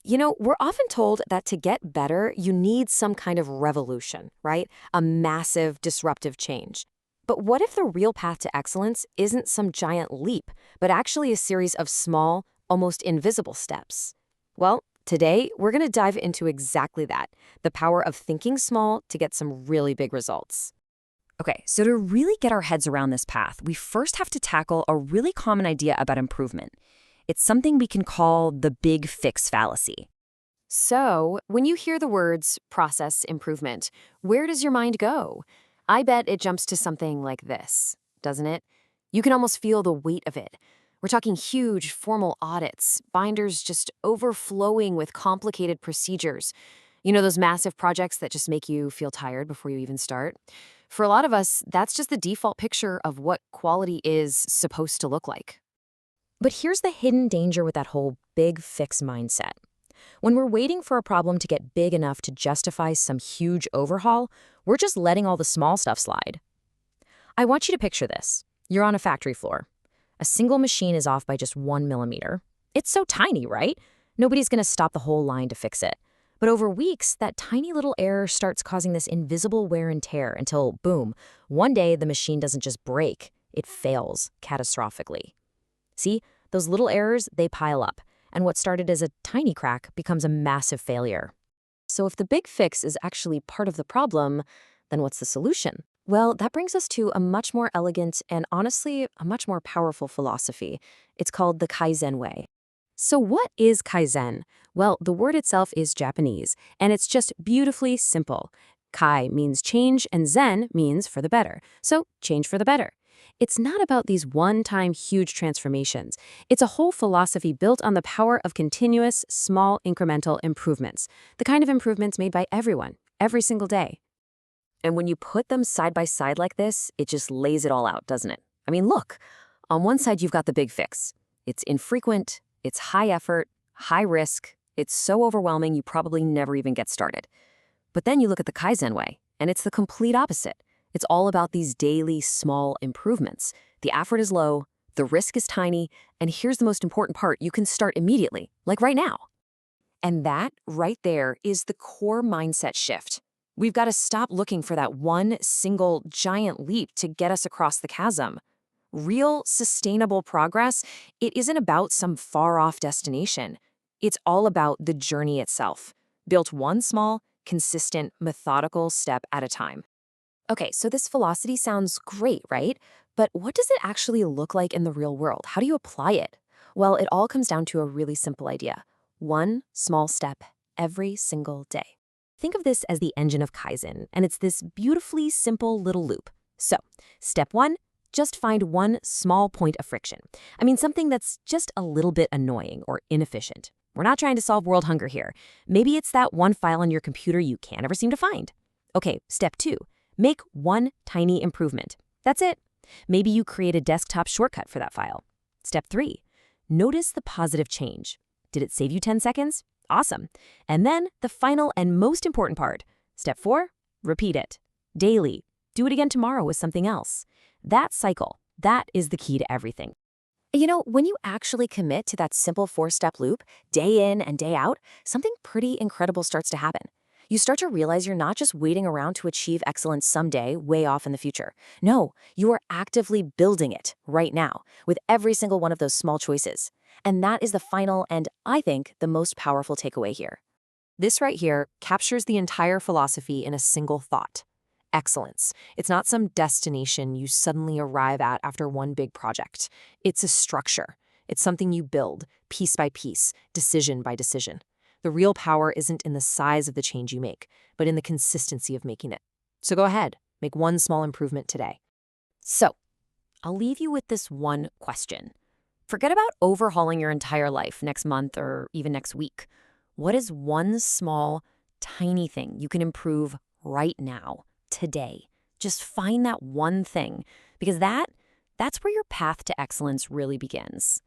We're often told that to get better, you need some kind of revolution, right? A massive disruptive change. But what if the real path to excellence isn't some giant leap, but actually a series of small, almost invisible steps? Well, today we're going to dive into exactly that, the power of thinking small to get some really big results. Okay, so to really get our heads around this path, we first have to tackle a really common idea about improvement. It's something we can call the big fix fallacy. So, when you hear the words process improvement, where does your mind go? I bet it jumps to something like this, doesn't it? You can almost feel the weight of it. We're talking huge formal audits, binders just overflowing with complicated procedures. Those massive projects that just make you feel tired before you even start? For a lot of us, that's just the default picture of what quality is supposed to look like. But here's the hidden danger with that whole big fix mindset. When we're waiting for a problem to get big enough to justify some huge overhaul, we're just letting all the small stuff slide. I want you to picture this. You're on a factory floor. A single machine is off by just 1 millimeter. It's so tiny, right? Nobody's going to stop the whole line to fix it. But over weeks, that tiny little error starts causing this invisible wear and tear until, boom, one day the machine doesn't just break, it fails catastrophically. See, those little errors, they pile up, and what started as a tiny crack becomes a massive failure. So if the big fix is actually part of the problem, then what's the solution? Well, that brings us to a much more elegant and honestly, a much more powerful philosophy. It's called the Kaizen way. So what is Kaizen? Well, the word itself is Japanese, and it's just beautifully simple. Kai means change, and Zen means for the better. So change for the better. It's not about these one-time huge transformations. It's a whole philosophy built on the power of continuous, small, incremental improvements, the kind of improvements made by everyone, every single day. And when you put them side by side like this, it just lays it all out, doesn't it? I mean, look, on one side you've got the big fix. It's infrequent, it's high effort, high risk, it's so overwhelming you probably never even get started. But then you look at the Kaizen way, and it's the complete opposite. It's all about these daily, small improvements. The effort is low, the risk is tiny, and here's the most important part, you can start immediately, like right now. And that, right there, is the core mindset shift. We've got to stop looking for that one single giant leap to get us across the chasm. Real, sustainable progress, it isn't about some far-off destination. It's all about the journey itself, built one small, consistent, methodical step at a time. Okay, so this philosophy sounds great, right? But what does it actually look like in the real world? How do you apply it? Well, it all comes down to a really simple idea. One small step every single day. Think of this as the engine of Kaizen, and it's this beautifully simple little loop. So, step one, just find one small point of friction. I mean, something that's just a little bit annoying or inefficient. We're not trying to solve world hunger here. Maybe it's that one file on your computer you can't ever seem to find. Okay, step two. Make one tiny improvement. That's it. Maybe you create a desktop shortcut for that file. Step three, notice the positive change. Did it save you 10 seconds? Awesome. And then the final and most important part. Step four, repeat it. Daily. Do it again tomorrow with something else. That cycle, that is the key to everything. When you actually commit to that simple four-step loop, day in and day out, something pretty incredible starts to happen. You start to realize you're not just waiting around to achieve excellence someday, way off in the future. No, you are actively building it right now with every single one of those small choices. And that is the final and, I think, the most powerful takeaway here. This right here captures the entire philosophy in a single thought. Excellence. It's not some destination you suddenly arrive at after one big project. It's a structure. It's something you build, piece by piece, decision by decision. The real power isn't in the size of the change you make, but in the consistency of making it. So go ahead, make one small improvement today. So, I'll leave you with this one question. Forget about overhauling your entire life next month or even next week. What is one small, tiny thing you can improve right now, today? Just find that one thing, because that's where your path to excellence really begins.